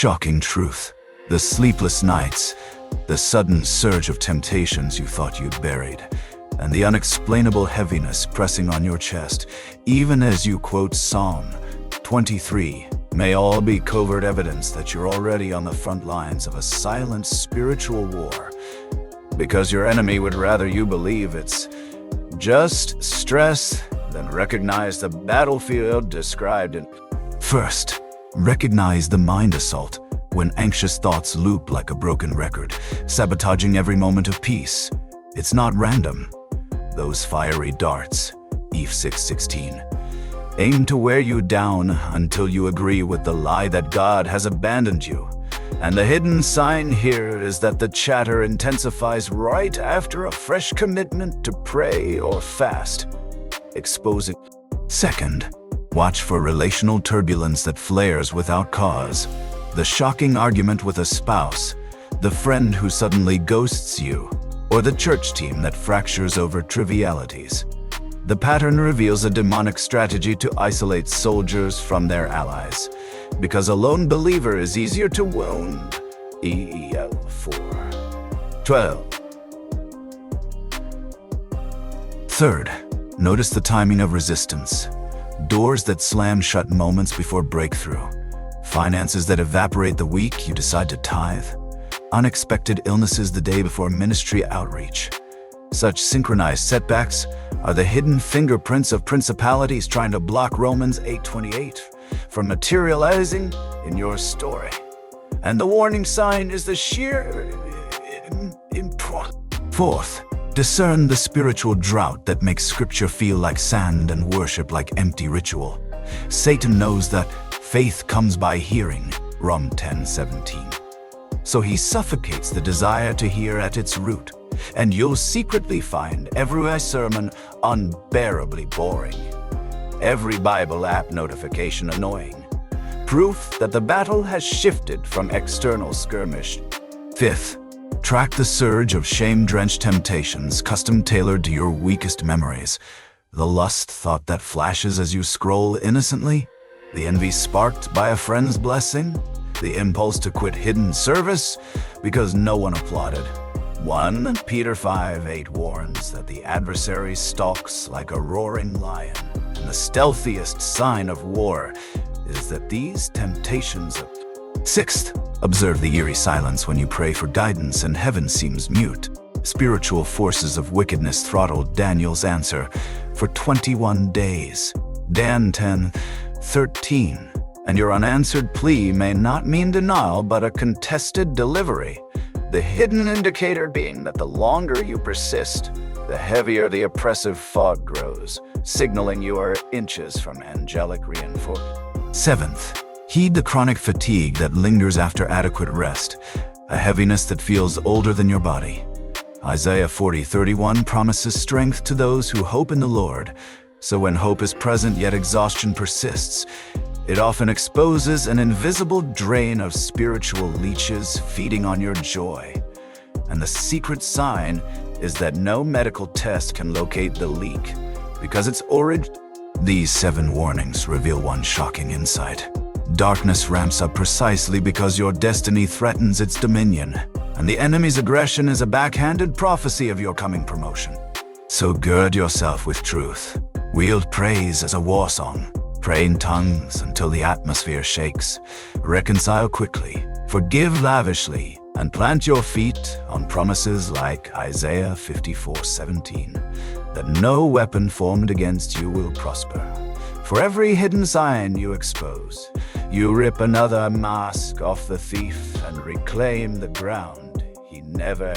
Shocking truth. The sleepless nights, the sudden surge of temptations you thought you'd buried, and the unexplainable heaviness pressing on your chest, even as you quote Psalm 23, may all be covert evidence that you're already on the front lines of a silent spiritual war, because your enemy would rather you believe it's just stress than recognize the battlefield described in. First, recognize the mind assault, when anxious thoughts loop like a broken record, sabotaging every moment of peace. It's not random. Those fiery darts, Eve 6:16, aim to wear you down until you agree with the lie that God has abandoned you. And the hidden sign here is that the chatter intensifies right after a fresh commitment to pray or fast, exposing. Second, watch for relational turbulence that flares without cause. The shocking argument with a spouse, the friend who suddenly ghosts you, or the church team that fractures over trivialities. The pattern reveals a demonic strategy to isolate soldiers from their allies, because a lone believer is easier to wound. EEL 4:12. Third, notice the timing of resistance. Doors that slam shut moments before breakthrough. Finances that evaporate the week you decide to tithe. Unexpected illnesses the day before ministry outreach. Such synchronized setbacks are the hidden fingerprints of principalities trying to block Romans 8:28 from materializing in your story. And the warning sign is the sheer Fourth, discern the spiritual drought that makes scripture feel like sand and worship like empty ritual. Satan knows that faith comes by hearing, Rom 10:17. So he suffocates the desire to hear at its root, and you'll secretly find every sermon unbearably boring, every Bible app notification annoying. Proof that the battle has shifted from external skirmish. Fifth, track the surge of shame-drenched temptations custom-tailored to your weakest memories. The lust thought that flashes as you scroll innocently, the envy sparked by a friend's blessing, the impulse to quit hidden service because no one applauded. 1 Peter 5:8 warns that the adversary stalks like a roaring lion, and the stealthiest sign of war is that these temptations. Sixth, observe the eerie silence when you pray for guidance and heaven seems mute. Spiritual forces of wickedness throttled Daniel's answer for 21 days. Dan 10:13. And your unanswered plea may not mean denial, but a contested delivery. The hidden indicator being that the longer you persist, the heavier the oppressive fog grows, signaling you are inches from angelic reinforcement. Seventh, heed the chronic fatigue that lingers after adequate rest, a heaviness that feels older than your body. Isaiah 40:31 promises strength to those who hope in the Lord. So when hope is present yet exhaustion persists, it often exposes an invisible drain of spiritual leeches feeding on your joy. And the secret sign is that no medical test can locate the leak, because its origin. These 7 warnings reveal one shocking insight. Darkness ramps up precisely because your destiny threatens its dominion, and the enemy's aggression is a backhanded prophecy of your coming promotion. So gird yourself with truth. Wield praise as a war song. Pray in tongues until the atmosphere shakes. Reconcile quickly, forgive lavishly, and plant your feet on promises like Isaiah 54:17, that no weapon formed against you will prosper. For every hidden sign you expose, you rip another mask off the thief and reclaim the ground he never